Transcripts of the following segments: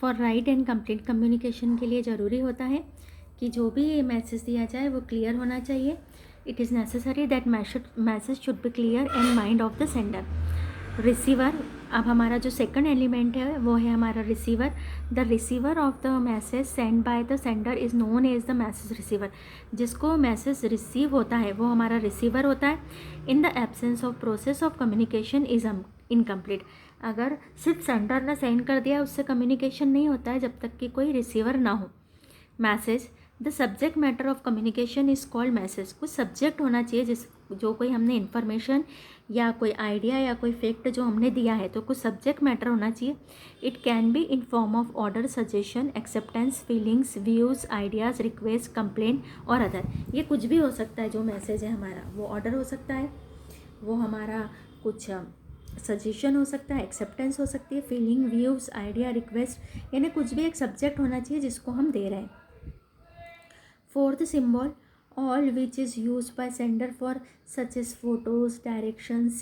For right and complete communication के लिए ज़रूरी होता है कि जो भी मैसेज दिया जाए वो क्लियर होना चाहिए. It is necessary that message should be clear in mind of the sender. Receiver, अब हमारा जो सेकंड एलिमेंट है वो है हमारा receiver. The receiver of the message send by the sender is known as the message receiver. जिसको message receive होता है वो हमारा रिसीवर होता है. In the absence of process of communication is incomplete. अगर सिर्फ सेंडर ने सेंड कर दिया उससे कम्युनिकेशन नहीं होता है जब तक कि कोई रिसीवर ना हो. Message, the subject matter of communication is called message. कुछ सब्जेक्ट होना चाहिए जो कोई हमने इन्फॉर्मेशन या कोई आइडिया या कोई फैक्ट जो हमने दिया है तो कुछ सब्जेक्ट मैटर होना चाहिए. It can be in form of order, suggestion, acceptance, feelings, views, ideas, request, complain और अदर. ये कुछ भी हो सकता है. जो मैसेज है हमारा वो ऑर्डर हो सकता है, वो हमारा कुछ सजेशन हो सकता है, एक्सेप्टेंस हो सकती है, फीलिंग, व्यूज़, आइडिया, रिक्वेस्ट, यानी कुछ भी एक सब्जेक्ट होना चाहिए जिसको हम दे रहे हैं. Fourth symbol, all which is used by sender for such as photos, directions,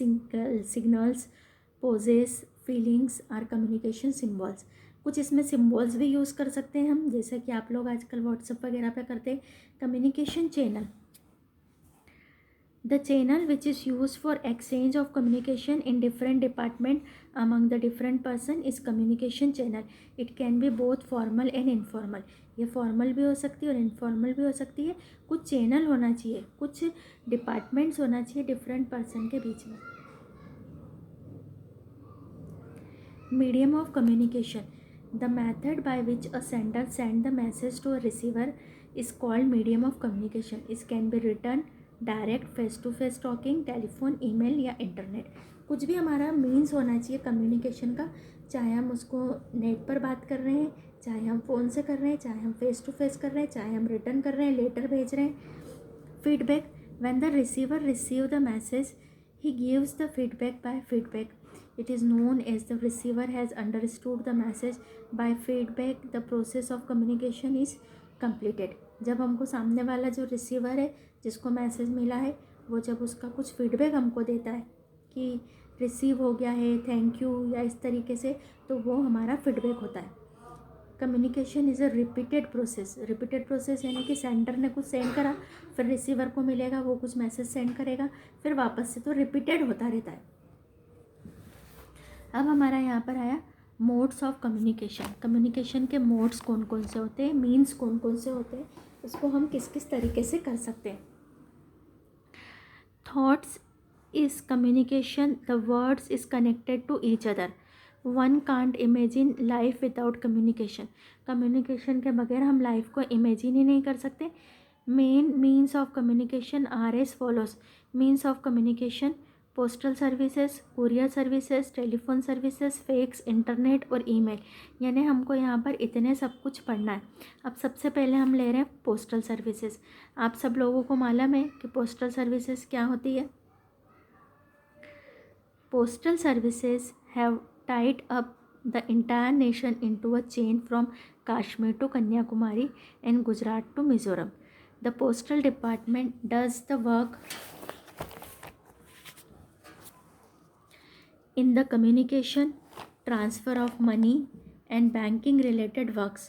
signals, poses, feelings are communication symbols. कुछ इसमें सिम्बल्स भी यूज़ कर सकते हैं हम, जैसे कि आप लोग आजकल व्हाट्सएप वगैरह पे करते हैं. Communication channel, the channel which is used for exchange of communication in different department among the different person is communication channel. It can be both formal and informal. ये फॉर्मल भी हो सकती है और इनफॉर्मल भी हो सकती है. कुछ चैनल होना चाहिए, कुछ डिपार्टमेंट्स होना चाहिए डिफरेंट पर्सन के बीच में. Medium of communication, the method by which a sender send the message to a receiver is called medium of communication. This can be written, direct, face to face talking, telephone, email या internet. कुछ भी हमारा means होना चाहिए communication का, चाहे हम उसको नेट पर बात कर रहे हैं, चाहे हम फ़ोन से कर रहे हैं, चाहे हम फेस टू फेस कर रहे हैं, चाहे हम रिटर्न कर रहे हैं, लेटर भेज रहे हैं. Feedback, when the receiver receive the message he gives the feedback by feedback. It is known as the receiver has understood the message by feedback. The process of communication is completed. जब हमको सामने वाला जो receiver है जिसको message मिला है वो जब उसका कुछ फीडबैक हमको देता है कि रिसीव हो गया है, थैंक यू या इस तरीके से, तो वो हमारा फीडबैक होता है. Communication is a repeated process. Repeated process यानी कि सेंडर ने कुछ सेंड करा, फिर रिसीवर को मिलेगा, वो कुछ मैसेज सेंड करेगा, फिर वापस से, तो रिपीटेड होता रहता है. अब हमारा यहाँ पर आया मोड्स ऑफ कम्युनिकेशन. कम्युनिकेशन के मोड्स कौन कौन से होते हैं, मीन्स कौन कौन से होते हैं, उसको हम किस किस तरीके से कर सकते हैं. Thoughts is communication. The words is connected to each other. One can't imagine life without communication. Communication के बगैर हम लाइफ को इमेजिन ही नहीं कर सकते. Main means of communication are as follows. Means of communication, postal services, courier services, telephone services, fax, internet और email. यानी हमको यहाँ पर इतने सब कुछ पढ़ना है. अब सबसे पहले हम ले रहे हैं पोस्टल सर्विसेज. आप सब लोगों को मालूम है कि पोस्टल सर्विसेज क्या होती है. Postal services have tied up the entire nation into a chain from Kashmir to Kanyakumari and Gujarat to Mizoram. The postal department does the work in the communication, transfer of money and banking related works.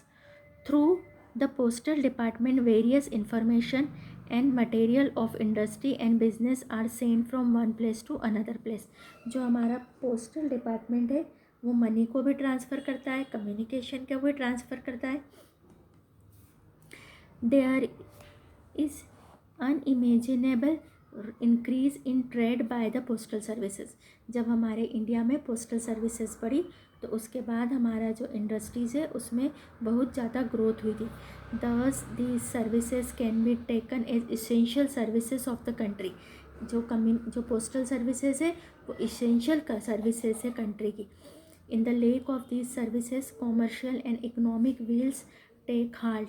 Through the postal department, various information and material of industry and business are sent from one place to another place. जो हमारा postal department है वो money को भी transfer करता है, communication को भी ट्रांसफ़र करता है. There is unimaginable increase in trade by the postal services. जब हमारे इंडिया में पोस्टल सर्विसेज बढ़ी तो उसके बाद हमारा जो इंडस्ट्रीज़ है उसमें बहुत ज़्यादा ग्रोथ हुई थी. Thus these services can be taken as essential services of the country. जो पोस्टल सर्विसेज है वो इसेंशियल सर्विसेज है कंट्री की. In the lack of these services commercial and economic wheels take halt.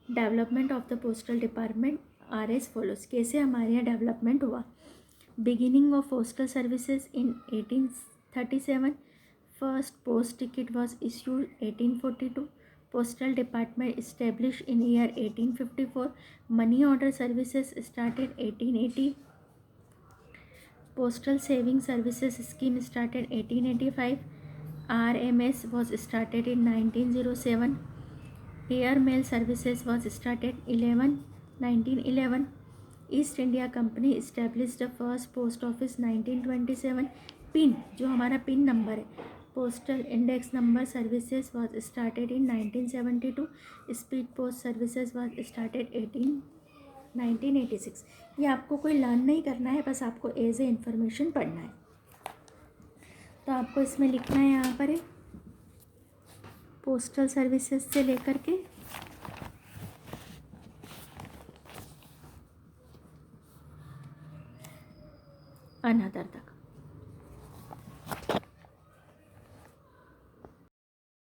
Development of the postal department are as follows. कैसे हमारे यहाँ development हुआ. Beginning of postal services in 1837. First post ticket was issued 1842. Postal department establish in year 1854. Money order services started 1880. Postal saving services scheme started 1885. RMS was started in 1907. Air Mail Services was started 1911. East India Company established the first post office 1927. PIN, जो हमारा PIN number है, postal index number services was started in 1972. Speed post services was started 1986. ये आपको कोई learn नहीं करना है, बस आपको एज ए इंफॉर्मेशन पढ़ना है. तो आपको इसमें लिखना है यहाँ पर पोस्टल सर्विसेज से लेकर के अनदर तक.